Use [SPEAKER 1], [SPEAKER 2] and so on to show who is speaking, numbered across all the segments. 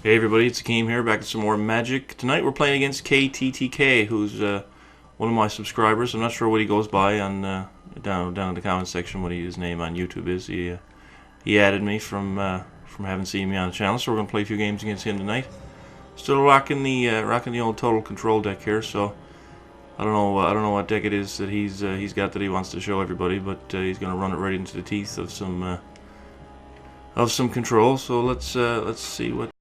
[SPEAKER 1] Hey everybody, it's Hakeem here, back with some more Magic. Tonight we're playing against KTTK, who's one of my subscribers. I'm not sure what he goes by on down in the comments section, what his name on YouTube is. He added me from having seen me on the channel, so we're gonna play a few games against him tonight. Still rocking the old Total Control deck here, so I don't know what deck it is that he's got that he wants to show everybody, but he's gonna run it right into the teeth of some control. So let's see what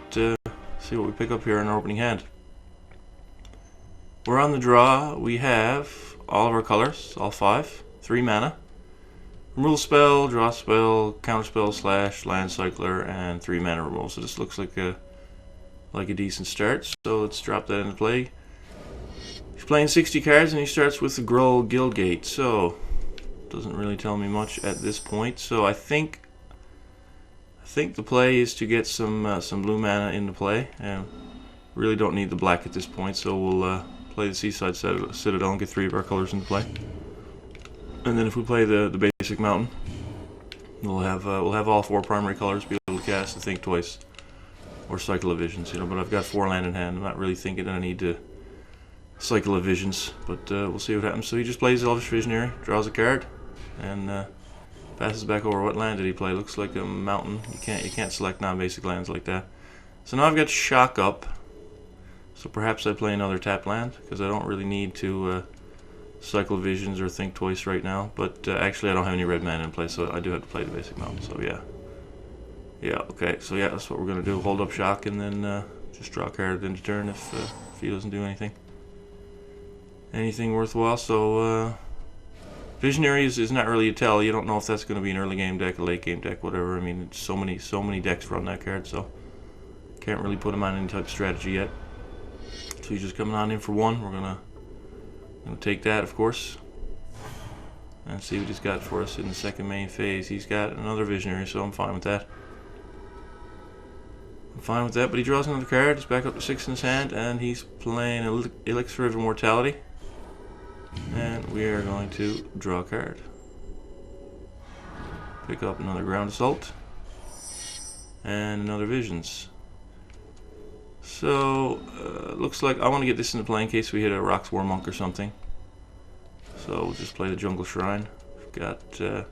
[SPEAKER 1] we pick up here in our opening hand. We're on the draw. We have all of our colors, all 5, 3 mana, removal spell, draw spell, counter spell, slash, land cycler, and 3 mana removal. So this looks like a decent start. So let's drop that into play. He's playing 60 cards and he starts with the Gruul Guildgate. So doesn't really tell me much at this point. So I think the play is to get some blue mana into play, and really don't need the black at this point. So we'll play the Seaside Citadel and get 3 of our colors into play. And then if we play the basic mountain, we'll have all 4 primary colors be able to cast the Think Twice or Cycle of Visions. But I've got 4 land in hand. I'm not really thinking that I need to Cycle of Visions, but we'll see what happens. So he just plays Elvish Visionary, draws a card, and passes back over. What land did he play? Looks like a mountain. You can't select non-basic lands like that. So now I've got Shock up. So perhaps I play another tap land, because I don't really need to Cycle Visions or Think Twice right now. But actually I don't have any red mana in play, so I do have to play the basic mountain. So yeah, okay. So yeah, that's what we're gonna do. Hold up Shock and then just draw a card at the end of turn if he doesn't do anything worthwhile. So Visionary is not really a tell. You don't know if that's going to be an early game deck, a late game deck, whatever. I mean, so many decks run that card, so can't really put him on any type of strategy yet. So he's just coming on in for 1. We're gonna take that, of course, and see what he's got for us in the second main phase. He's got another Visionary, so I'm fine with that. But he draws another card. He's back up to 6 in his hand, and he's playing Elixir of Immortality. And we are going to draw a card. Pick up another Ground Assault. And another Visions. So, looks like I want to get this into play in case we hit a Rock's War Monk or something. So we'll just play the Jungle Shrine. We've got a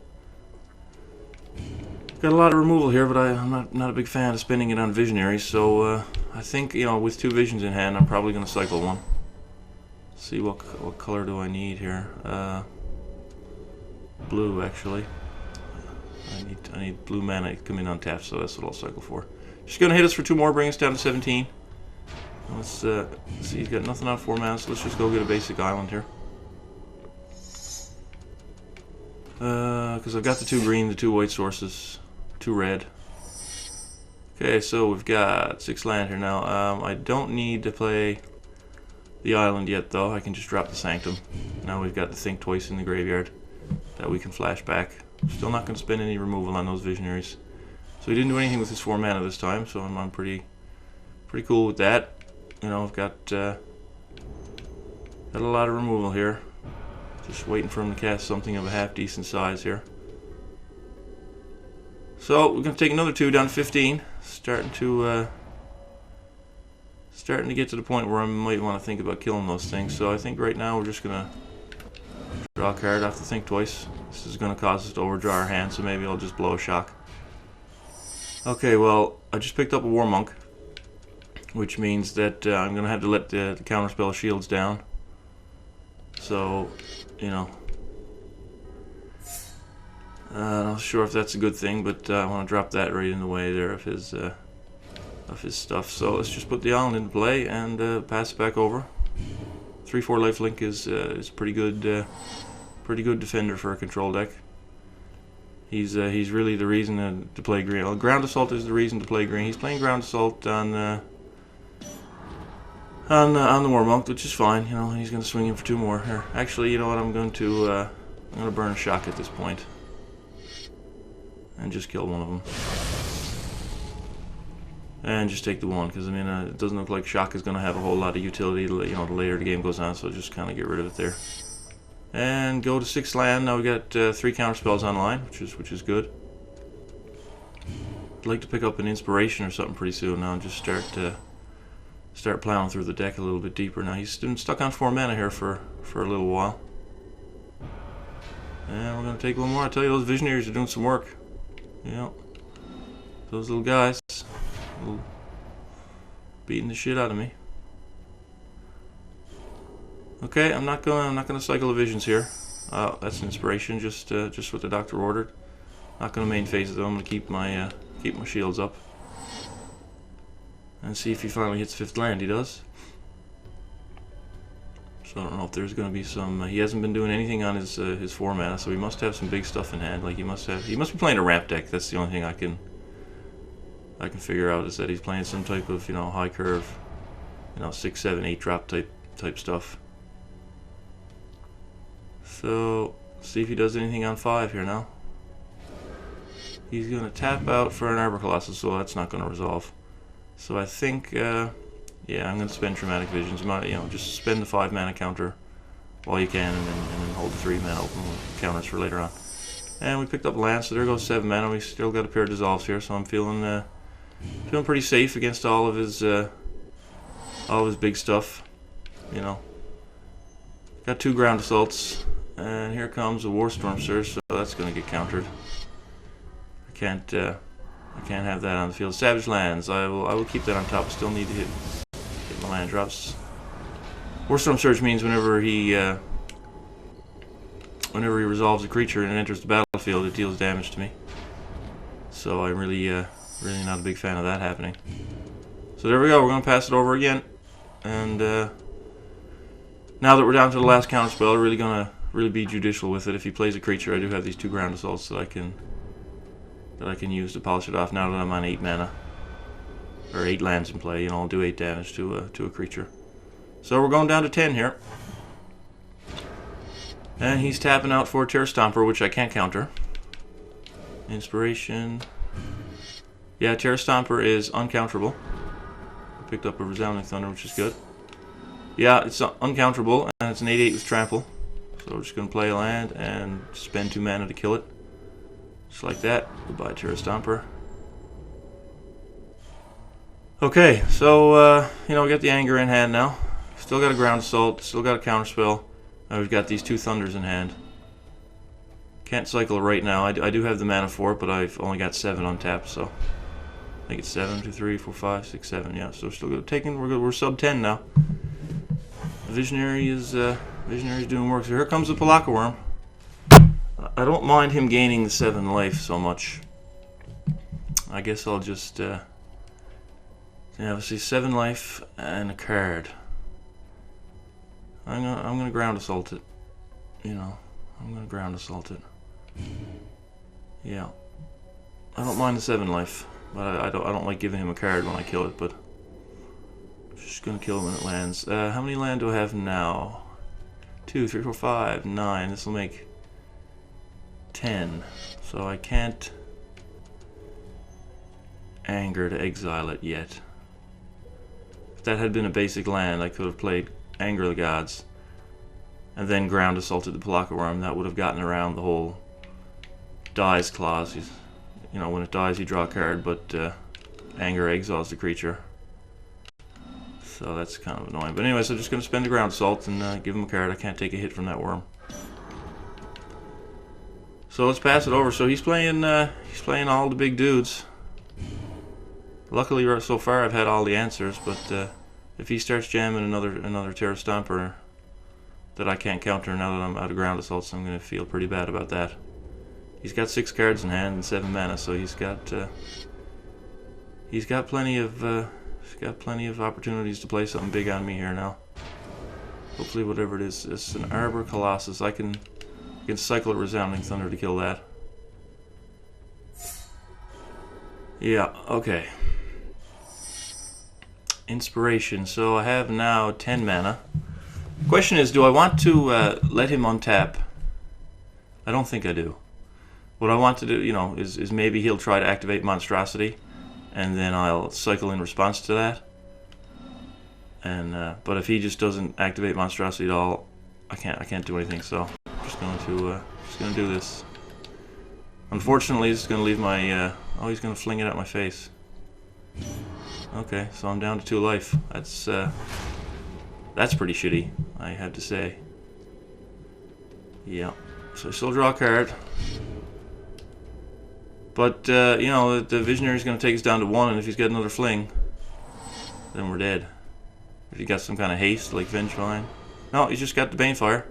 [SPEAKER 1] lot of removal here, but I'm not a big fan of spending it on Visionaries. So I think, with 2 Visions in hand, I'm probably going to cycle 1. See what color do I need here? Blue, actually. I need blue mana to come in on tap, so that's what I'll cycle for. Just gonna hit us for 2 more, bring us down to 17. Let's see, he's got nothing on 4 mana, so let's just go get a basic island here. Because I've got the 2 green, the 2 white sources, 2 red. Okay, so we've got 6 land here now. I don't need to play the island yet, though. I can just drop the Sanctum. Now we've got the Think Twice in the graveyard that we can flash back. Still not going to spend any removal on those Visionaries. So he didn't do anything with his 4 mana this time, so I'm pretty cool with that. I've got a lot of removal here. Just waiting for him to cast something of a half decent size here. So we're going to take another 2 down to 15. Starting to get to the point where I might want to think about killing those things. So I think right now we're just going to draw a card off the Think Twice. This is going to cause us to overdraw our hand, so maybe I'll just blow a Shock. Okay, well, I just picked up a War Monk, which means that I'm going to have to let the counterspell shields down. So, not sure if that's a good thing, but I want to drop that right in the way there of his stuff. So let's just put the island into play and pass it back over. 3/4 lifelink is pretty good defender for a control deck. He's really the reason to play green. Well, Ground Assault is the reason to play green. He's playing Ground Assault on the War Monk, which is fine. He's going to swing in for 2 more here. Actually, you know what? I'm going to burn a Shock at this point and just kill one of them. And just take the 1, because it doesn't look like Shock is going to have a whole lot of utility. The later the game goes on, so just kind of get rid of it there. And go to 6 land. Now we got 3 counter spells online, which is good. I'd like to pick up an inspiration or something pretty soon now and just start plowing through the deck a little bit deeper. Now he's been stuck on 4 mana here for a little while. And we're gonna take one more. I tell you, those visionaries are doing some work. Yeah, those little guys, beating the shit out of me. Okay, I'm not gonna cycle the visions here. That's an inspiration, just what the doctor ordered. Not gonna main phase it though. I'm gonna keep my shields up and see if he finally hits 5th land. He does. So I don't know if there's gonna be some. He hasn't been doing anything on his 4 mana, so he must have some big stuff in hand. Like he must be playing a ramp deck. That's the only thing I can figure out, is that he's playing some type of high curve, 6, 7, 8 drop type stuff. So see if he does anything on 5 here now. He's gonna tap out for an Arbor Colossus, so that's not gonna resolve. So I think, yeah, I'm gonna spend Traumatic Visions. Just spend the 5 mana counter while you can, and then hold the 3 mana open with counters for later on. And we picked up land, so there goes 7 mana. We still got a pair of dissolves here, so I'm feeling pretty safe against all of his big stuff. Got 2 ground assaults, and here comes a Warstorm Surge, so that's gonna get countered. I can't have that on the field. Savage Lands, I will keep that on top. I still need to hit my land drops. Warstorm Surge means whenever he resolves a creature and enters the battlefield, it deals damage to me. So I'm really not a big fan of that happening. So there we go. We're gonna pass it over again, and now that we're down to the last counter spell, I'm really be judicial with it. If he plays a creature, I do have these 2 ground assaults that I can use to polish it off. Now that I'm on 8 mana, or 8 lands in play, I'll do 8 damage to a creature. So we're going down to 10 here, and he's tapping out for Terror Stomper, which I can't counter. Inspiration. Yeah, Terror Stomper is uncounterable. I picked up a Resounding Thunder, which is good. Yeah, it's uncounterable, and it's an 8/8 with trample. So we're just going to play a land and spend 2 mana to kill it. Just like that. Goodbye, Terror Stomper. Okay, so, we got the Anger in hand now. Still got a Ground Assault, still got a Counterspell. Now we've got these 2 Thunders in hand. Can't cycle it right now. I do have the mana for it, but I've only got 7 untapped, so I think it's 7, 2, 3, 4, 5, 6, 7. Yeah, so we're still good. We're sub 10 now. The Visionary is doing work. So here comes the Palaka Worm. I don't mind him gaining the 7 life so much. I guess I'll just let's see, 7 life and a card. I'm gonna Ground Assault it. I'm gonna Ground Assault it. Yeah, I don't mind the 7 life, but I don't like giving him a card when I kill it. But just gonna kill him when it lands. How many land do I have now? 2, 3, 4, 5, 9. This will make 10. So I can't Anger to exile it yet. If that had been a basic land, I could have played Anger the Gods and then Ground Assaulted the Palaka Worm. That would have gotten around the whole dies clause. When it dies you draw a card, but Anger exiles the creature. So that's kind of annoying. But anyway, so I'm just going to spend a Ground Assault and give him a card. I can't take a hit from that worm. So let's pass it over. So he's playing all the big dudes. Luckily, so far I've had all the answers, but if he starts jamming another Terror Stomper that I can't counter now that I'm out of Ground Assaults, I'm going to feel pretty bad about that. He's got 6 cards in hand and 7 mana, so he's got plenty of opportunities to play something big on me here now. Hopefully, whatever it is, it's an Arbor Colossus. I can cycle a Resounding Thunder to kill that. Yeah, okay. Inspiration. So I have now 10 mana. Question is, do I want to let him untap? I don't think I do. What I want to do, is maybe he'll try to activate Monstrosity, and then I'll cycle in response to that. And but if he just doesn't activate Monstrosity at all, I can't do anything. So I'm just going to do this. Unfortunately, this is going to leave my... oh, he's going to fling it at my face. Okay, so I'm down to 2 life. That's pretty shitty, I have to say. Yeah, so I still draw a card. But, you know, the Visionary's going to take us down to 1, and if he's got another fling, then we're dead. If he got some kind of haste, like Vengevine. No, he's just got the Banefire.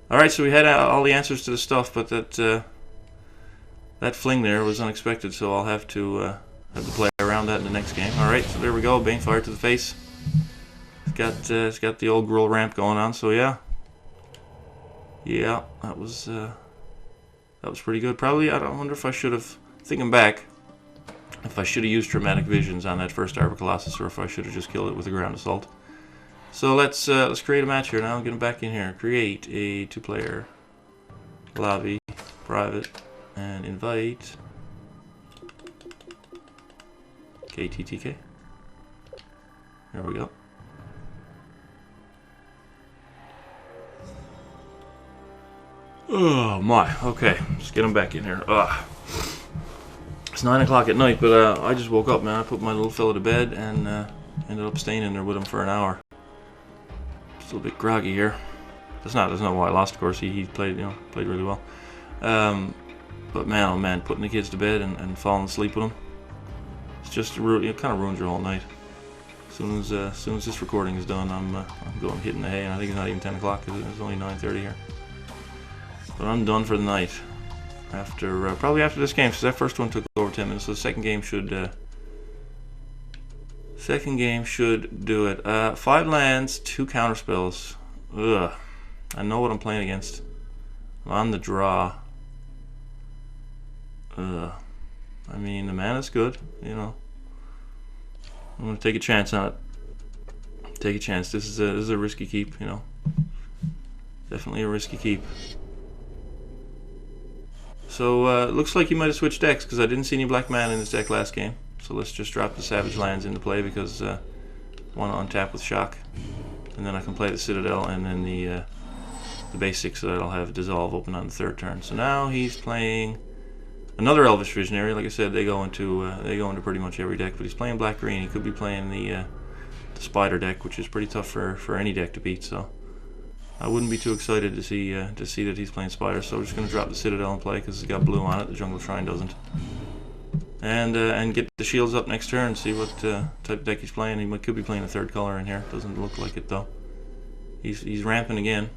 [SPEAKER 1] Alright, so we had all the answers to the stuff, but that fling there was unexpected, so I'll have to play around that in the next game. Alright, so there we go, Banefire to the face. It's got the old Gruul ramp going on, so yeah. Yeah, that was pretty good. Probably, I wonder if I should have, thinking back, if I should have used Dramatic Visions on that first Arbor Colossus, or if I should have just killed it with a Ground Assault. So let's create a match here now. Get him back in here. Create a 2-player lobby, private, and invite KTTK. There we go. Oh my, okay, let's get him back in here. It's 9 o'clock at night, but I just woke up, man. I put my little fella to bed and ended up staying in there with him for an hour. Still a bit groggy here. That's not why I lost, of course. He played, played really well. But man, oh man, putting the kids to bed and falling asleep with them, it's just it kind of ruins your whole night. As soon as this recording is done, I'm going hitting the hay, and I think it's not even 10 o'clock because it's only 9:30 here. But I'm done for the night. Probably after this game, because that first one took over 10 minutes. So the second game should do it. 5 lands, 2 counterspells. Ugh. I know what I'm playing against. I'm on the draw. Ugh. I mean, the mana's good, you know. I'm gonna take a chance on it. Take a chance. This is a risky keep, you know. Definitely a risky keep. So it looks like he might have switched decks because I didn't see any black mana in his deck last game. So let's just drop the Savage Lands into play because I want to untap with Shock, and then I can play the Citadel and then the basics so that I'll have Dissolve open on the 3rd turn. So now he's playing another Elvish Visionary. Like I said, they go into pretty much every deck, but he's playing black green. He could be playing the Spider deck, which is pretty tough for any deck to beat. So I wouldn't be too excited to see that he's playing Spider. So we're just going to drop the Citadel and play because it's got blue on it. The Jungle Shrine doesn't. And get the shields up next turn. See what type of deck he's playing. He could be playing a 3rd color in here. Doesn't look like it though. He's ramping again.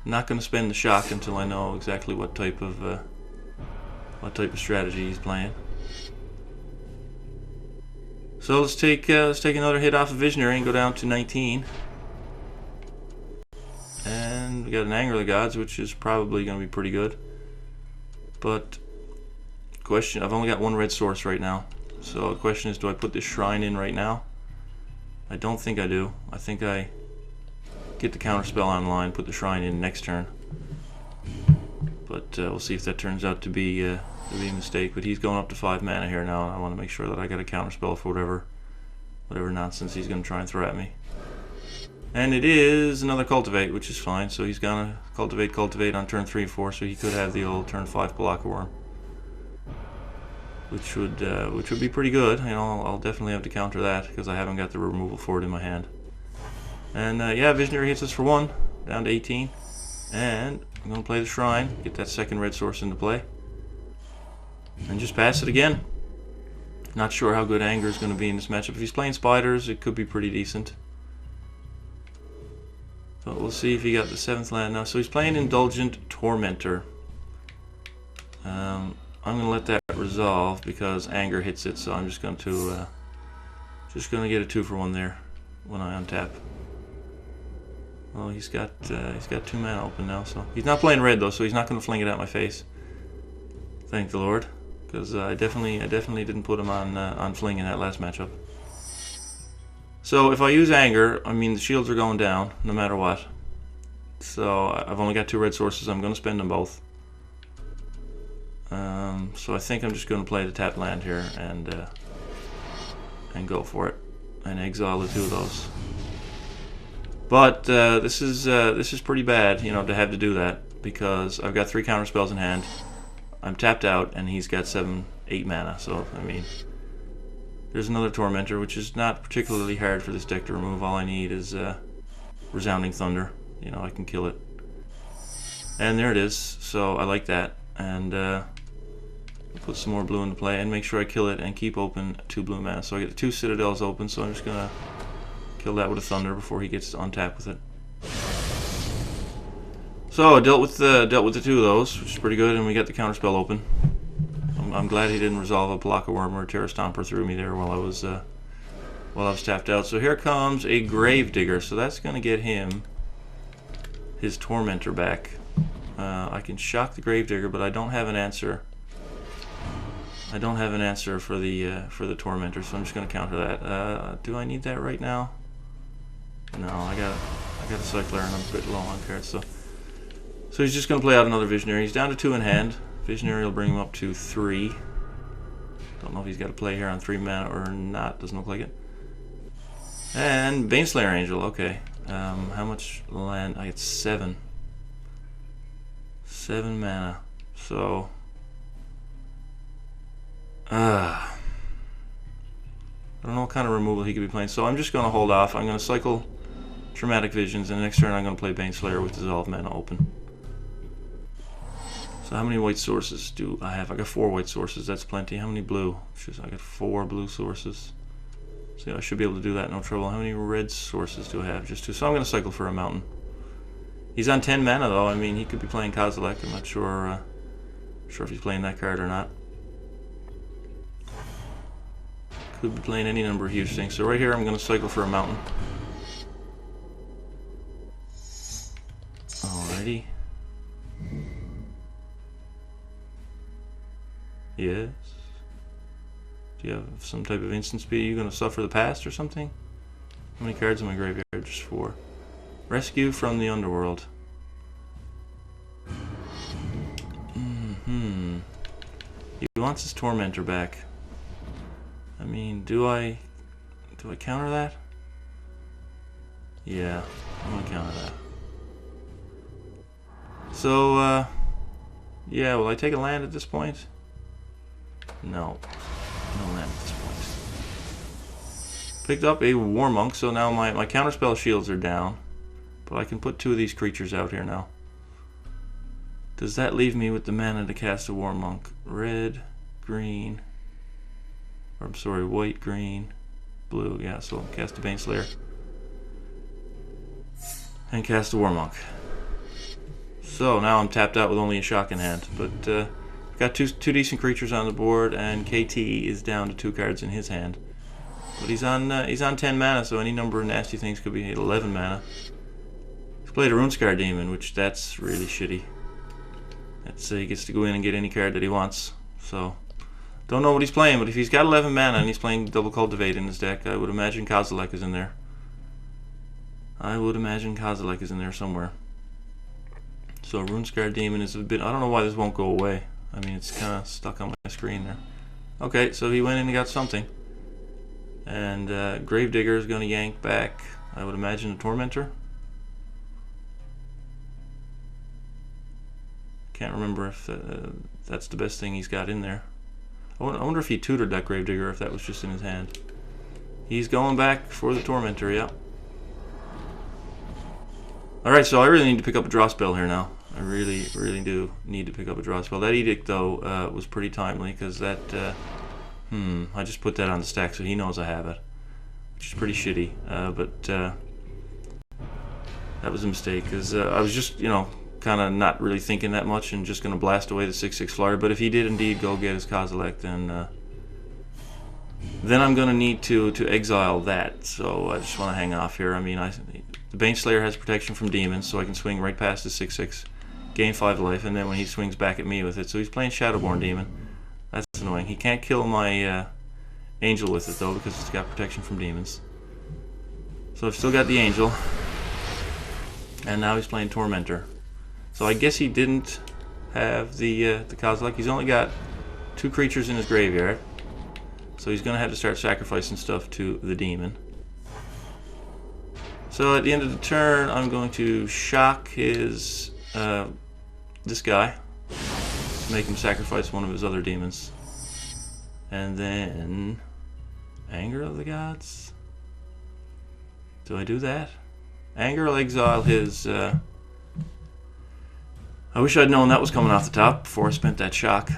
[SPEAKER 1] Not going to spend the Shock until I know exactly what type of strategy he's playing. So let's take another hit off of Visionary and go down to 19. And we got an Anger of the Gods, which is probably going to be pretty good. But question, I've only got 1 red source right now. So the question is, do I put this shrine in right now? I don't think I do. I think I get the counterspell online, put the shrine in next turn. But we'll see if that turns out to be a mistake. But he's going up to 5 mana here now, and I want to make sure that I got a counterspell for whatever nonsense he's going to try and throw at me. And it is another Cultivate, which is fine. So he's gonna cultivate on turn 3 and 4, so he could have the old turn 5 Palaka Worm, which would be pretty good. You know, I'll definitely have to counter that because I haven't got the removal for it in my hand. And yeah, Visionary hits us for 1, down to 18. And I'm gonna play the Shrine, get that 2nd red source into play, and just pass it again. Not sure how good Anger is going to be in this matchup. If he's playing Spiders, it could be pretty decent. But we'll see if he got the 7th land now. So he's playing Indulgent Tormentor. I'm going to let that resolve because Anger hits it, so I'm just going to get a 2-for-1 there when I untap. Well, he's got 2 mana open now, so he's not playing red though, so he's not going to fling it at my face. Thank the Lord, because I definitely didn't put him on fling in that last matchup. So if I use Anger, I mean the shields are going down no matter what. So I've only got 2 red sources. I'm going to spend them both. So I think I'm just going to play the tap land here and go for it and exile the 2 of those. But this is pretty bad, you know, to have to do that. because I've got 3 counter spells in hand. I'm tapped out, and he's got 7, 8 mana. So I mean, there's another Tormentor, which is not particularly hard for this deck to remove. All I need is Resounding Thunder. You know, I can kill it. And there it is. So I like that. And put some more blue into play and make sure I kill it and keep open 2 blue mana. So I get 2 Citadels open, so I'm just gonna kill that with a Thunder before he gets on tap with it. So I dealt with the 2 of those, which is pretty good, and we got the counterspell open. I'm glad he didn't resolve a Block of Worm or a Terra Stomper through me there while I was tapped out. So here comes a Gravedigger. So that's gonna get him his Tormentor back. I can shock the Gravedigger, but I don't have an answer. I don't have an answer for the Tormentor, so I'm just going to counter that. Do I need that right now? No, I got a Cycler and I'm a bit low on cards, so he's just going to play out another Visionary. He's down to 2 in hand. Visionary will bring him up to 3. Don't know if he's got to play here on 3 mana or not. Doesn't look like it. And Baneslayer Angel. Okay. How much land? I get 7. 7 mana. So. I don't know what kind of removal he could be playing, so I'm just going to hold off. I'm going to cycle Traumatic Visions, and the next turn I'm going to play Baneslayer with Dissolve Mana open. So how many white sources do I have? I got 4 white sources, that's plenty. How many blue? I got 4 blue sources. So I should be able to do that, no trouble. How many red sources do I have? Just 2. So I'm going to cycle for a mountain. He's on 10 mana though. I mean, he could be playing Kozilek. I'm not sure if he's playing that card or not. Could be playing any number of huge things. So right here I'm going to cycle for a mountain. Alrighty. Yes. Do you have some type of instant speed? Are you going to suffer the past or something? How many cards in my graveyard? Just 4. Rescue from the Underworld. He wants his Tormentor back. I mean, do I counter that? Yeah, I'm gonna counter that. So, yeah, will I take a land at this point? No. No land at this point. Picked up a War Monk, so now my counterspell shields are down. But I can put 2 of these creatures out here now. Does that leave me with the mana to cast a War Monk? Red, green, or I'm sorry, white, green, blue. Yeah, so cast a Baneslayer. And cast a War Monk. So now I'm tapped out with only a shock in hand. But got two decent creatures on the board, and KT is down to 2 cards in his hand. But he's on 10 mana, so any number of nasty things could be 11 mana. He's played a Runescar Demon, which that's really shitty. That's he gets to go in and get any card that he wants. So don't know what he's playing, but if he's got 11 mana and he's playing Double Cultivate in his deck, I would imagine Kozilek is in there. I would imagine Kozilek is in there somewhere. So Runescar Demon is a bit. I don't know why this won't go away. I mean, it's kind of stuck on my screen there. Okay, so he went in and got something. And Gravedigger is going to yank back, I would imagine, a Tormentor. Can't remember if that's the best thing he's got in there. I wonder if he tutored that Gravedigger, if that was just in his hand. He's going back for the Tormentor, yeah. Alright, so I really need to pick up a draw spell here now. I really do need to pick up a draw spell. That Edict, though, was pretty timely, because that... I just put that on the stack so he knows I have it. Which is pretty shitty, but that was a mistake, because I was just, you know, kind of not really thinking that much and just going to blast away the 6/6 flyer. But if he did indeed go get his Kozilek, then I'm going to need to exile that. So I just want to hang off here. I mean, the Baneslayer has protection from demons, so I can swing right past the 6/6, gain 5 life, and then when he swings back at me with it, so he's playing Shadowborn Demon. That's annoying. He can't kill my Angel with it though, because it's got protection from demons. So I've still got the Angel, and now he's playing Tormentor. So I guess he didn't have the Kozilek. He's only got 2 creatures in his graveyard, so he's going to have to start sacrificing stuff to the demon. So at the end of the turn, I'm going to shock his this guy. Make him sacrifice one of his other demons. And then... Anger of the Gods? Do I do that? Anger will exile his... I wish I'd known that was coming off the top before I spent that shock.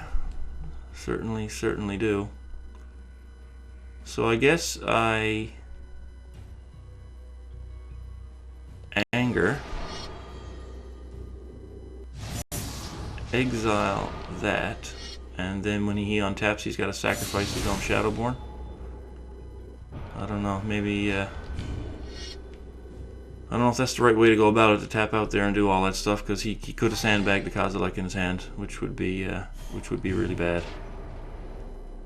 [SPEAKER 1] Certainly do. So I guess I... Anger. Exile that. And then when he untaps, he's got to sacrifice his own Shadowborn. I don't know. Maybe... I don't know if that's the right way to go about it, to tap out there and do all that stuff, because he could have sandbagged the Kozilek in his hand, which would be really bad.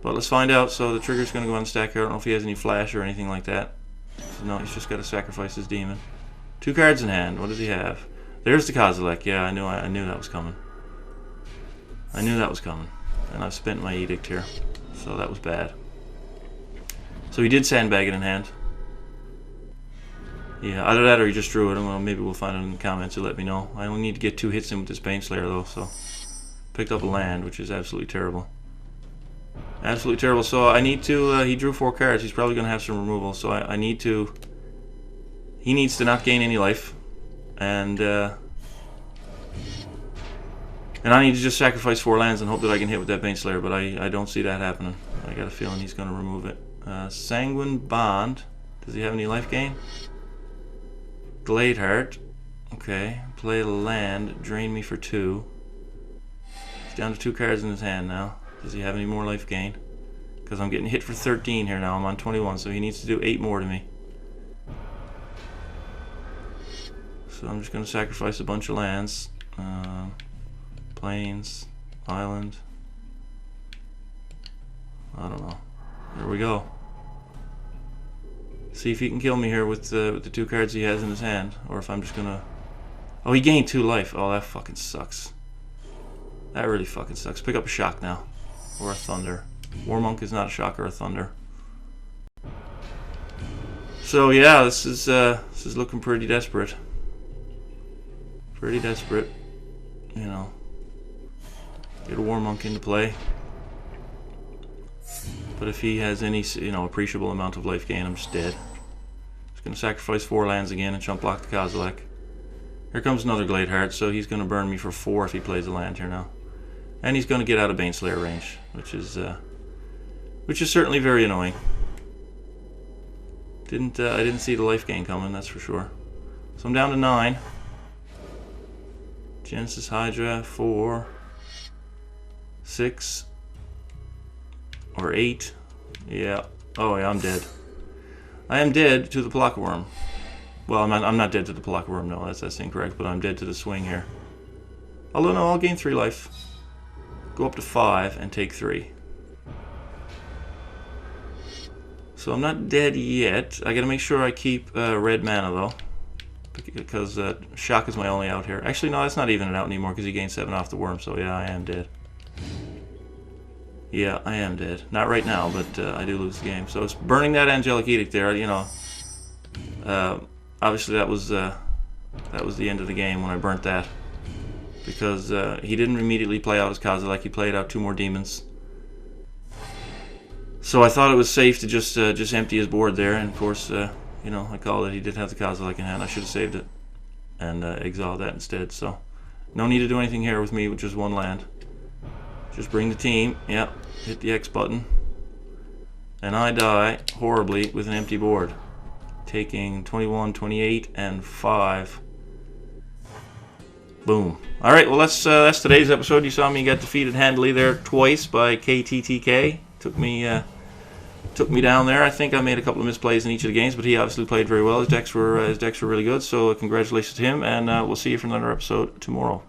[SPEAKER 1] But let's find out. So the trigger's going to go on the stack here. I don't know if he has any flash or anything like that. So no, he's just got to sacrifice his demon. 2 cards in hand. What does he have? There's the Kozilek. Yeah, I knew that was coming. I knew that was coming. And I've spent my edict here. So that was bad. So he did sandbag it in hand. Yeah, either that or he just drew it. Well, maybe we'll find it in the comments to let me know. I only need to get 2 hits in with this Baneslayer though, so... Picked up a land, which is absolutely terrible. Absolutely terrible. So I need to... he drew 4 cards. He's probably going to have some removal. So I need to... He needs to not gain any life. And I need to just sacrifice 4 lands and hope that I can hit with that Baneslayer, but I don't see that happening. I got a feeling he's going to remove it. Sanguine Bond. Does he have any life gain? Gladeheart. Okay. Play a land. Drain me for 2. He's down to 2 cards in his hand now. Does he have any more life gain? Because I'm getting hit for 13 here now. I'm on 21, so he needs to do 8 more to me. So I'm just going to sacrifice a bunch of lands. Plains. Island. I don't know. There we go. See if he can kill me here with the 2 cards he has in his hand, or if I'm just gonna... Oh, he gained 2 life. Oh, that fucking sucks. That really fucking sucks. Pick up a shock now, or a thunder. Warmonk is not a shock or a thunder. So yeah, this is looking pretty desperate. Pretty desperate. You know, get a Warmonk into play. But if he has any, appreciable amount of life gain, I'm just dead. Just going to sacrifice 4 lands again and chump block the Kozilek. Here comes another Gladeheart, so he's going to burn me for 4 if he plays a land here now. And he's going to get out of Baneslayer range, which is certainly very annoying. I didn't see the life gain coming, that's for sure. So I'm down to 9. Genesis Hydra, 4, 6. Or 8. Yeah. Oh yeah, I'm dead. I am dead to the Palaka Worm. Well, I'm not dead to the Palaka Worm, no, that's incorrect, but I'm dead to the swing here. Although no, I'll gain 3 life. Go up to 5 and take 3. So I'm not dead yet. I gotta make sure I keep red mana though. Because shock is my only out here. Actually no, that's not even an out anymore because he gained 7 off the worm, so yeah, I am dead. Yeah, I am dead. Not right now, but I do lose the game. So it's burning that Angelic Edict there, obviously that was the end of the game when I burnt that. Because he didn't immediately play out his Kozilek, he played out 2 more demons. So I thought it was safe to just empty his board there, and of course, I called it. He did have the Kozilek in hand. I should have saved it and exiled that instead. So no need to do anything here with me with just 1 land. Just bring the team. Yep. Hit the X button. And I die horribly with an empty board. Taking 21, 28, and 5. Boom. Alright, well that's today's episode. You saw me get defeated handily there twice by KTTK. Took me down there. I think I made a couple of misplays in each of the games, but he obviously played very well. His decks were really good, so congratulations to him, and we'll see you for another episode tomorrow.